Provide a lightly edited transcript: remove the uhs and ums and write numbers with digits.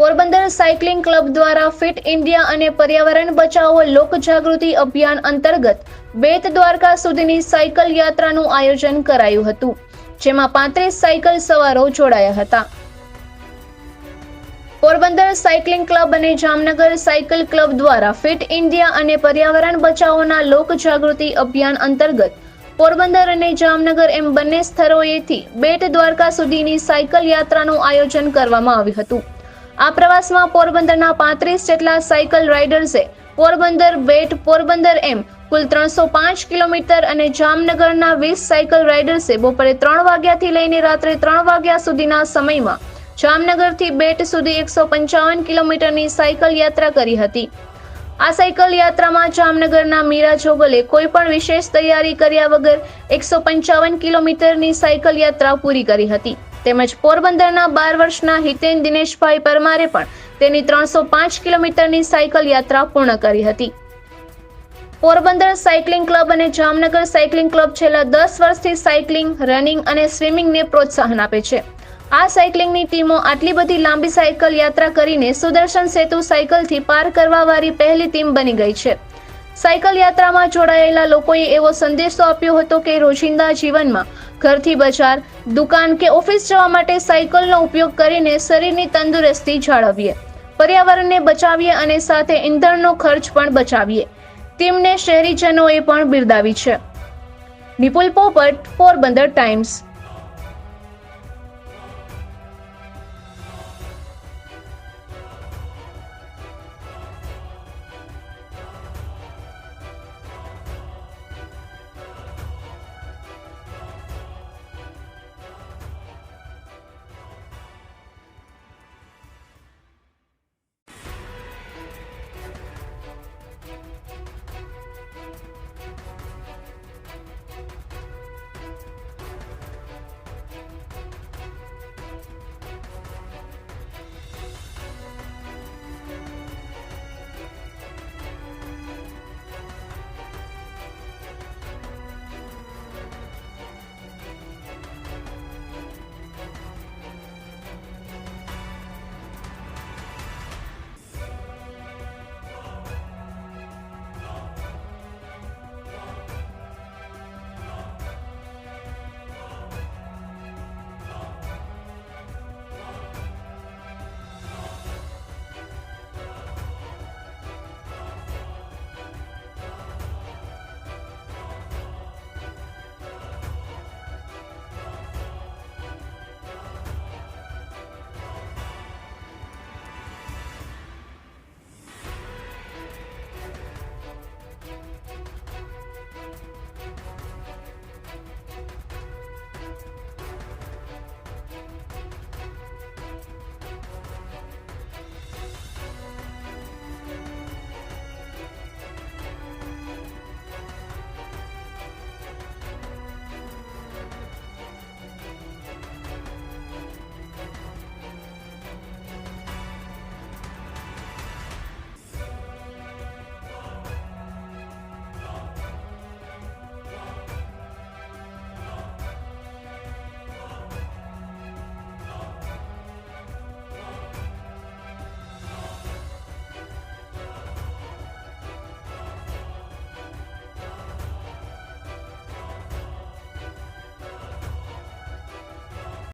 Porbandar cycling club દ્વારા fit India અને પર્યાવરણ બચાવો લોક જાગૃતિ અભિયાન અંતર્ગત બેટ દ્વારકા સુધીની સાયકલ યાત્રાનું આયોજન કરાયું હતું, જેમાં 35 સાયકલ સવારો જોડાયા હતા. પોરબંદર સાયકલિંગ ક્લબ અને જામનગર સાયકલ ક્લબ દ્વારા ફિટ ઇન્ડિયા અને પર્યાવરણ બચાવોના લોક જાગૃતિ અભિયાન અંતર્ગત પોરબંદર અને જામનગર એમ બંને સ્થળોએથી બેટ દ્વારકા સુધીની સાયકલ યાત્રાનું આયોજન કરવામાં આવ્યું હતું. આ પ્રવાસમાં પોરબંદરના 35 જેટલા સાયકલ રાઇડર્સે પોરબંદર બેટ પોરબંદર એમ કુલ 305 કિલોમીટર અને જામનગરના 20 સાયકલ રાઇડર્સે બપોરે 3 વાગ્યાથી લઈને રાત્રે 3 વાગ્યા સુધીના સમયમાં જામનગરથી બેટ સુધી 155 કિલોમીટરની સાયકલ યાત્રા કરી હતી. આ સાયકલ યાત્રામાં જામનગરના મીરા જોગલે કોઈ પણ વિશેષ તૈયારી કર્યા વગર 155 કિલોમીટરની સાયકલ યાત્રા પૂરી કરી હતી. તેમજ પોરબંદરના 12 વર્ષના હિતેન દિનેશભાઈ પરમારે પણ તેની 305 કિલોમીટરની સાયકલ યાત્રા પૂર્ણ કરી હતી. પોરબંદર સાયકલિંગ ક્લબ અને જામનગર સાયકલિંગ ક્લબ છેલ્લા 10 વર્ષથી સાયકલિંગ, રનિંગ અને સ્વિમિંગને પ્રોત્સાહન આપે છે. આ સાયકલિંગની ટીમો આટલી બધી લાંબી સાયકલ યાત્રા કરીને સુદર્શન સેતુ સાયકલથી પાર કરવા વાળી પહેલી ટીમ બની ગઈ છે. સાયકલ યાત્રામાં જોડાયેલા લોકોએ એવો સંદેશો આપ્યો હતો કે રોજિંદા જીવનમાં ઘરથી બજાર, દુકાન કે ઓફિસ જવા માટે સાયકલનો ઉપયોગ કરીને શરીરની તંદુરસ્તી જાળવીએ, પર્યાવરણને બચાવીએ અને સાથે ઈંધણનો ખર્ચ પણ બચાવીએ. ટીમને શહેરીજનોએ પણ બિરદાવી છે. નિપુલ પોપટ, પોરબંદર ટાઈમ્સ.